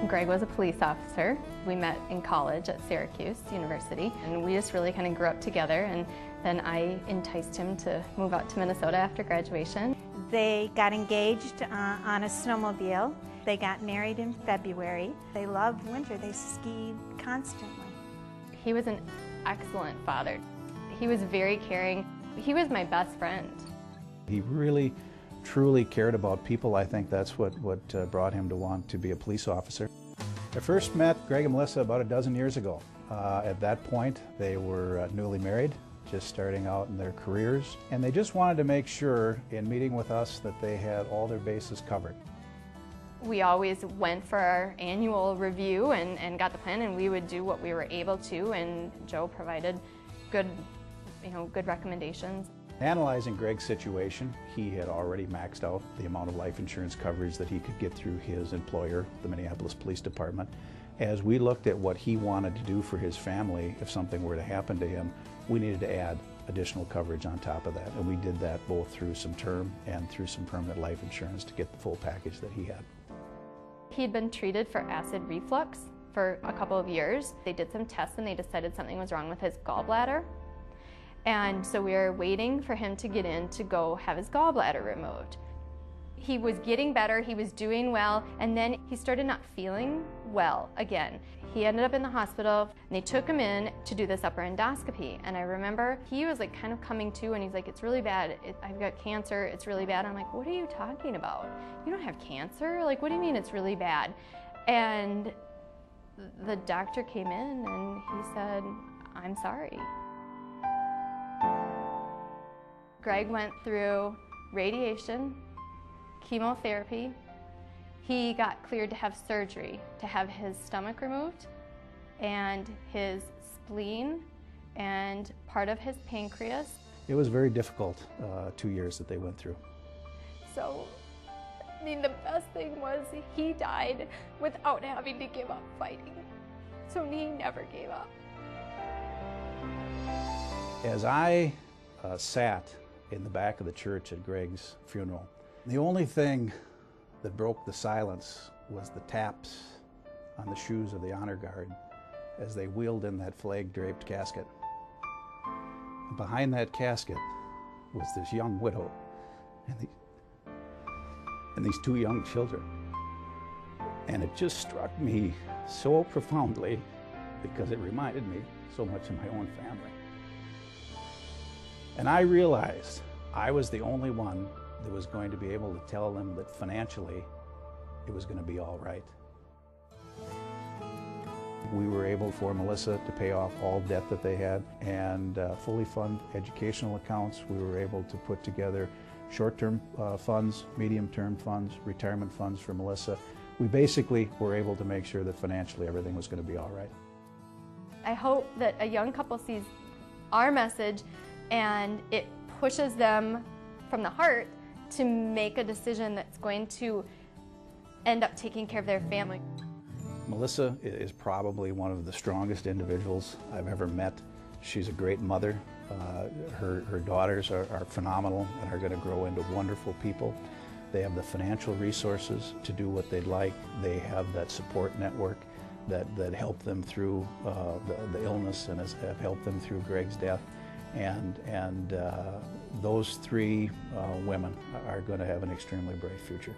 Greg was a police officer. We met in college at Syracuse University, and we just really kind of grew up together, and then I enticed him to move out to Minnesota after graduation. They got engaged on a snowmobile. They got married in February. They loved winter. They skied constantly. He was an excellent father. He was very caring. He was my best friend. He really, truly cared about people. I think that's what brought him to want to be a police officer. I first met Greg and Melissa about a dozen years ago. At that point, they were newly married, just starting out in their careers, and they just wanted to make sure in meeting with us that they had all their bases covered. We always went for our annual review and got the plan, and we would do what we were able to, and Joe provided good recommendations. Analyzing Greg's situation, he had already maxed out the amount of life insurance coverage that he could get through his employer, the Minneapolis Police Department. As we looked at what he wanted to do for his family, if something were to happen to him, we needed to add additional coverage on top of that. And we did that both through some term and through some permanent life insurance to get the full package that he had. He'd been treated for acid reflux for a couple of years. They did some tests and they decided something was wrong with his gallbladder. And so we were waiting for him to get in to go have his gallbladder removed. He was getting better, he was doing well, and then he started not feeling well again. He ended up in the hospital, and they took him in to do this upper endoscopy. And I remember he was like kind of coming to, and he's like, "It's really bad, I've got cancer, it's really bad." I'm like, "What are you talking about? You don't have cancer? Like, what do you mean it's really bad?" And the doctor came in and he said, "I'm sorry." Greg went through radiation, chemotherapy. He got cleared to have surgery, to have his stomach removed, and his spleen, and part of his pancreas. It was very difficult 2 years that they went through. So, I mean, the best thing was he died without having to give up fighting. So he never gave up. As I sat in the back of the church at Greg's funeral, the only thing that broke the silence was the taps on the shoes of the honor guard as they wheeled in that flag-draped casket. And behind that casket was this young widow and these two young children. And it just struck me so profoundly because it reminded me so much of my own family. And I realized I was the only one that was going to be able to tell them that financially it was going to be all right. We were able for Melissa to pay off all debt that they had and fully fund educational accounts. We were able to put together short-term funds, medium-term funds, retirement funds for Melissa. We basically were able to make sure that financially everything was going to be all right. I hope that a young couple sees our message and it pushes them from the heart to make a decision that's going to end up taking care of their family. Melissa is probably one of the strongest individuals I've ever met. She's a great mother. Her daughters are phenomenal and are going to grow into wonderful people. They have the financial resources to do what they'd like. They have that support network that helped them through the illness and have helped them through Greg's death. And those three women are going to have an extremely bright future.